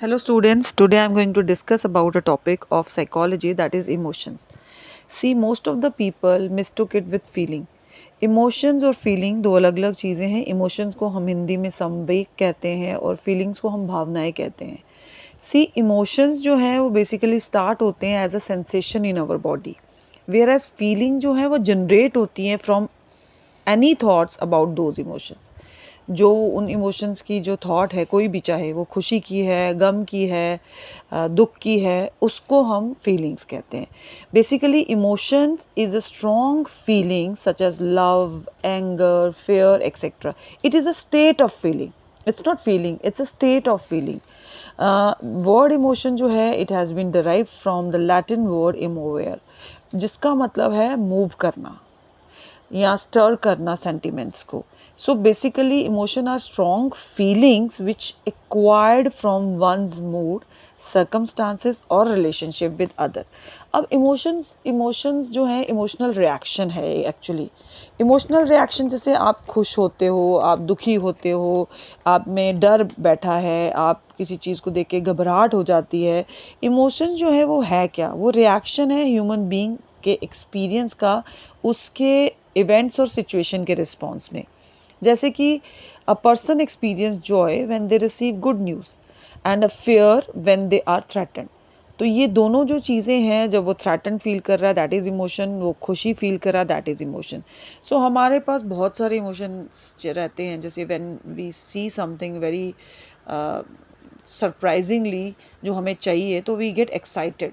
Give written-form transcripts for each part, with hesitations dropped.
Hello students, today I am going to discuss about a topic of psychology, that is emotions. See, most of the people mistook it with feeling. Emotions और feeling दो अलग अलग चीज़ें हैं. Emotions को हम हिंदी में संवेग कहते हैं और feelings को हम भावनाएं कहते हैं. See, emotions जो हैं वो basically start होते हैं as a sensation in our body, whereas feeling जो है वो generate होती हैं from any thoughts about those emotions. जो उन इमोशंस की जो थॉट है, कोई भी, चाहे वो खुशी की है, गम की है, दुख की है, उसको हम फीलिंग्स कहते हैं. Basically emotions is a strong feeling such as love, anger, fear etcetera. It is a state of feeling. It's not feeling, it's a state of feeling. Word emotion जो है it has been derive from the Latin word emovere, जिसका मतलब है move करना या stir करना sentiments को. So basically emotion are strong feelings which acquired from one's mood, circumstances और रिलेशनशिप विद अदर. अब इमोशंस जो है इमोशनल रिएक्शन है एक्चुअली. इमोशनल रिएक्शन जैसे आप खुश होते हो, आप दुखी होते हो, आप में डर बैठा है, आप किसी चीज़ को देख के घबराहट हो जाती है. इमोशन जो है वो है क्या? वो रिएक्शन है ह्यूमन बीइंग के एक्सपीरियंस का उसके इवेंट्स और सिचुएशन के रिस्पॉन्स में. जैसे कि a person experience joy when they receive good news and a fear when they are threatened. तो ये दोनों जो चीज़ें हैं, जब वो थ्रेटन फील कर रहा है दैट इज़ इमोशन, वो खुशी फील कर रहा है दैट इज़ इमोशन. सो हमारे पास बहुत सारे इमोशंस रहते हैं. जैसे when we see something very surprisingly जो हमें चाहिए तो वी गेट एक्साइटेड.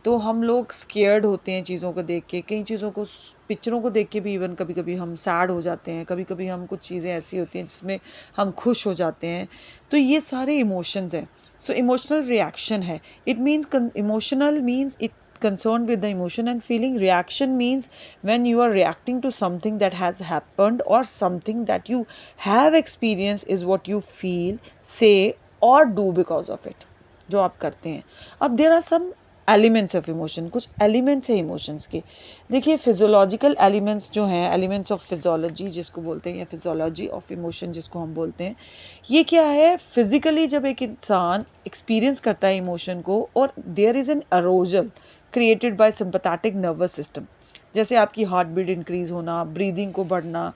तो हम लोग स्केयर्ड होते हैं चीज़ों को देख के, कई चीज़ों को, पिक्चरों को देख के भी इवन कभी कभी हम सैड हो जाते हैं, कभी कभी हम कुछ चीज़ें ऐसी होती हैं जिसमें हम खुश हो जाते हैं. तो ये सारे इमोशंस हैं. सो इमोशनल रिएक्शन है. It means emotional means it concerned with the emotion and feeling. Reaction means when you are reacting to something that has happened or something that you have experienced is what you feel, say or do because of it, जो आप करते हैं. अब there are some elements of emotion. कुछ elements है emotions के. देखिए, physiological elements जो हैं, एलिमेंट्स ऑफ फिजोलॉजी जिसको बोलते हैं, या फिजोलॉजी ऑफ इमोशन जिसको हम बोलते हैं, ये क्या है? फिजिकली जब एक इंसान एक्सपीरियंस करता है इमोशन को और there is an arousal created by sympathetic nervous system. जैसे आपकी हार्ट बीट इंक्रीज होना, ब्रीदिंग को बढ़ना,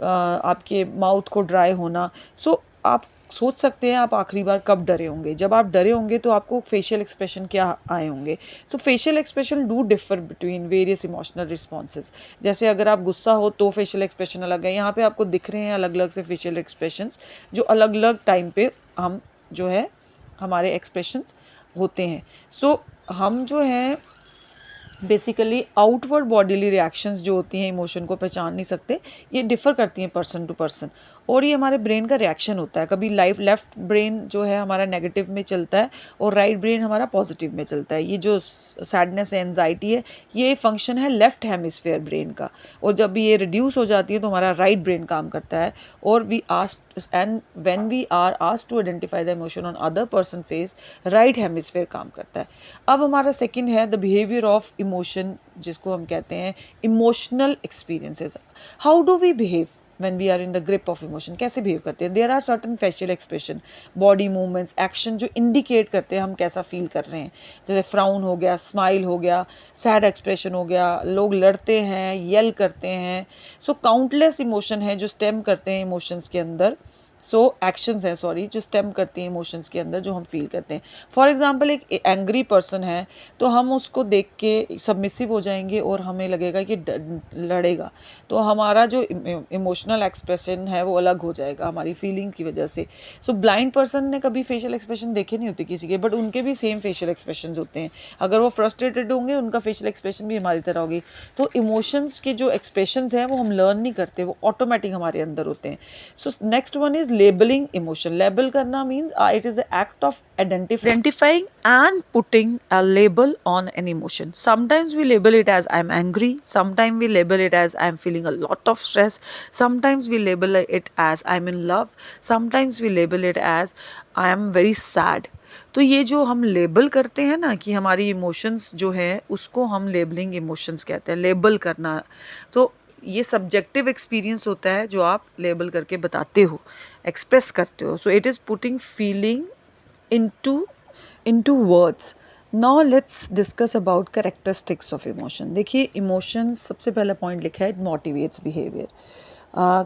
आपके माउथ को ड्राई होना. सो आप सोच सकते हैं आप आखिरी बार कब डरे होंगे. जब आप डरे होंगे तो आपको फेशियल एक्सप्रेशन क्या आए होंगे. तो facial expression do differ between various emotional responses. जैसे अगर आप गुस्सा हो तो फेशियल एक्सप्रेशन अलग है. यहाँ पे आपको दिख रहे हैं अलग अलग से फेशियल एक्सप्रेशंस जो अलग अलग टाइम पे हम जो है हमारे एक्सप्रेशंस होते हैं. सो हम जो हैं बेसिकली आउटवर्ड बॉडीली रिएक्शंस जो होती हैं इमोशन को पहचान नहीं सकते. ये डिफ़र करती हैं पर्सन टू पर्सन, और ये हमारे ब्रेन का रिएक्शन होता है. कभी लेफ़्ट ब्रेन जो है हमारा नेगेटिव में चलता है और राइट ब्रेन हमारा पॉजिटिव में चलता है. ये जो सैडनेस है, एंजाइटी है, ये फंक्शन है लेफ़्ट हेमिस्फेयर ब्रेन का. और जब भी ये रिड्यूस हो जाती है तो हमारा राइट ब्रेन काम करता है. और we ask and when we are asked to identify the emotion on other person face, right hemisphere काम करता है. अब हमारा सेकंड है द बिहेवियर ऑफ इमोशन, जिसको हम कहते हैं emotional experiences. How do we behave when we are in the grip of emotion? कैसे बिहेव करते हैं? There are certain facial expression, body movements, action जो इंडिकेट करते हैं हम कैसा फील कर रहे हैं. जैसे फ्राउन हो गया, स्माइल हो गया, सैड एक्सप्रेशन हो गया, लोग लड़ते हैं, येल करते हैं. सो काउंटलेस इमोशन है जो स्टेम करते हैं इमोशंस के अंदर. सो एक्शंस हैं, सॉरी, जो स्टेम करती हैं इमोशंस के अंदर जो हम फील करते हैं. फॉर एग्जांपल, एक एंग्री पर्सन है तो हम उसको देख के सबमिसिव हो जाएंगे और हमें लगेगा कि लड़ेगा. तो हमारा जो इमोशनल एक्सप्रेशन है वो अलग हो जाएगा हमारी फीलिंग की वजह से. सो ब्लाइंड पर्सन ने कभी फेशियल एक्सप्रेशन देखे नहीं होते किसी के, बट उनके भी सेम फेशियल एक्सप्रेशन होते हैं. अगर वो फ्रस्ट्रेटेड होंगे उनका फेशियल एक्सप्रेशन भी हमारी तरह होगी. तो इमोशंस के जो एक्सप्रेशन हैं वो हम लर्न नहीं करते, वो ऑटोमेटिक हमारे अंदर होते हैं. So next one is labeling emotion. Label karna means it is the act of identifying and putting a label on an emotion. Sometimes we label it as I'm angry, sometimes we label it as I'm feeling a lot of stress, sometimes we label it as I'm in love, sometimes we label it as I am very sad. तो ये जो हम label करते हैं ना कि हमारी emotions जो हैं उसको हम लेबलिंग इमोशंस कहते हैं, लेबल करना. तो ये सब्जेक्टिव एक्सपीरियंस होता है जो आप लेबल करके बताते हो, एक्सप्रेस करते हो. So it is putting feeling into into words. Now let's discuss about characteristics of emotion. देखिए इमोशंस सबसे पहला पॉइंट लिखा है, इट मोटिवेट्स बिहेवियर.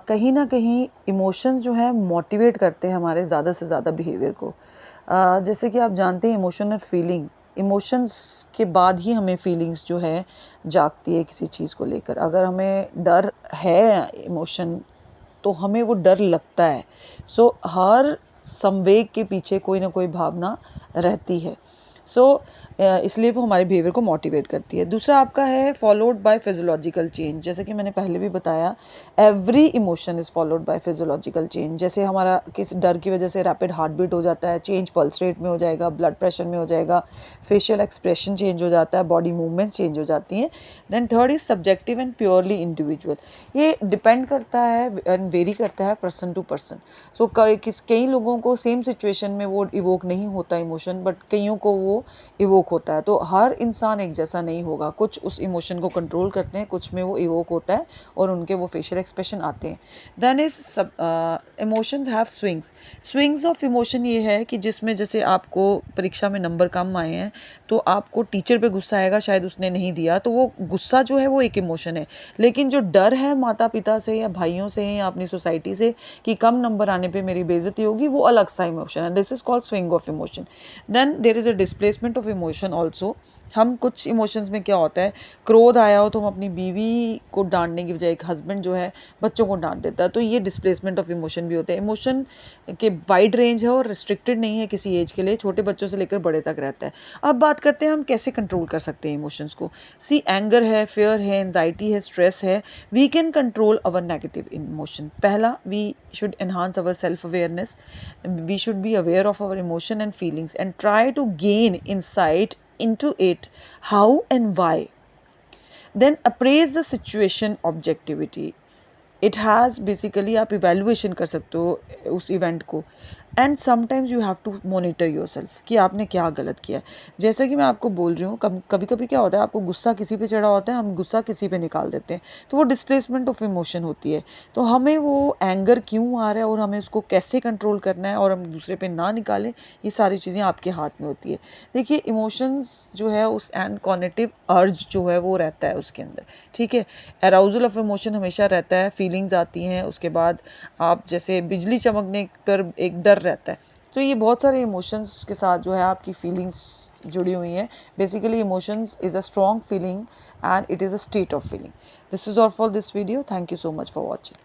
कहीं ना कहीं इमोशंस जो है मोटिवेट करते हैं हमारे ज़्यादा से ज़्यादा बिहेवियर को. जैसे कि आप जानते हैं इमोशन और फीलिंग, इमोशंस के बाद ही हमें फीलिंग्स जो है जागती है किसी चीज़ को लेकर. अगर हमें डर है इमोशन तो हमें वो डर लगता है. सो हर संवेग के पीछे कोई ना कोई भावना रहती है. सो इसलिए वो हमारे बिहेवियर को मोटिवेट करती है. दूसरा आपका है फॉलोड बाय फिजियोलॉजिकल चेंज. जैसे कि मैंने पहले भी बताया, every emotion is followed by physiological change. जैसे हमारा किसी डर की वजह से रैपिड हार्ट बीट हो जाता है, चेंज पल्स रेट में हो जाएगा, ब्लड प्रेशर में हो जाएगा, फेशियल एक्सप्रेशन चेंज हो जाता है, बॉडी मूवमेंट्स चेंज हो जाती हैं. Then third is subjective and purely individual. ये डिपेंड करता है एंड वेरी करता है पर्सन टू पर्सन. सो कई लोगों को सेम सिचुएशन में वो इवोक नहीं होता इमोशन, बट कईयों को वो इवोक होता है. तो हर इंसान एक जैसा नहीं होगा. कुछ उस इमोशन को कंट्रोल करते हैं, कुछ में वो इवोक होता है और उनके वो फेशियल एक्सप्रेशन आते हैं. Then is emotions have swings. Swings of emotion ये है कि जिसमें जैसे आपको परीक्षा में नंबर कम आए हैं तो आपको टीचर पे गुस्सा आएगा, शायद उसने नहीं दिया, तो वो गुस्सा जो है वो एक इमोशन है. लेकिन जो डर है माता पिता से या भाइयों से या अपनी सोसाइटी से कि कम नंबर आने पे मेरी बेइज्जती होगी, वो अलग सा इमोशन है. This is called swing of emotion. Then there is a displacement of emotion also. हम कुछ इमोशंस में क्या होता है, क्रोध आया हो तो हम अपनी बीवी को डांटने की बजाय एक हस्बैंड जो है बच्चों को डांट देता है, तो ये डिस्प्लेसमेंट ऑफ इमोशन भी होता है. इमोशन के वाइड रेंज है और रिस्ट्रिक्टेड नहीं है किसी एज के लिए, छोटे बच्चों से लेकर बड़े तक रहता है. अब बात करते हैं हम कैसे कंट्रोल कर सकते हैं इमोशंस को. सी एंगर है, फेयर है, एंजाइटी है, स्ट्रेस है. We can control our negative emotion. पहला, we should enhance our self awareness. We should be aware of our emotion and feelings and try to gain insight into it, how and why. Then appraise the situation objectivity. It has basically आप evaluation कर सकते हो उस event को. And sometimes you have to monitor your self कि आपने क्या गलत किया है. जैसे कि मैं आपको बोल रही हूँ, कभी कभी क्या होता है, आपको गुस्सा किसी पे चढ़ा होता है, हम गुस्सा किसी पे निकाल देते हैं, तो वो डिस्प्लेसमेंट ऑफ इमोशन होती है. तो हमें वो एंगर क्यों आ रहा है और हमें उसको कैसे कंट्रोल करना है और हम दूसरे पे ना निकालें, ये सारी चीज़ें आपके हाथ में होती है. देखिए इमोशंस जो है उस एंड कॉग्निटिव अर्ज जो है वो रहता है उसके अंदर. ठीक है, अराउजल ऑफ इमोशन हमेशा रहता है, फीलिंग्स आती हैं, उसके बाद आप जैसे बिजली चमकने पर एक डर रहता है. तो ये बहुत सारे इमोशंस के साथ जो है आपकी फीलिंग्स जुड़ी हुई हैं. Basically emotions is a strong feeling and it is a state of feeling. This is all for this video. Thank you so much for watching.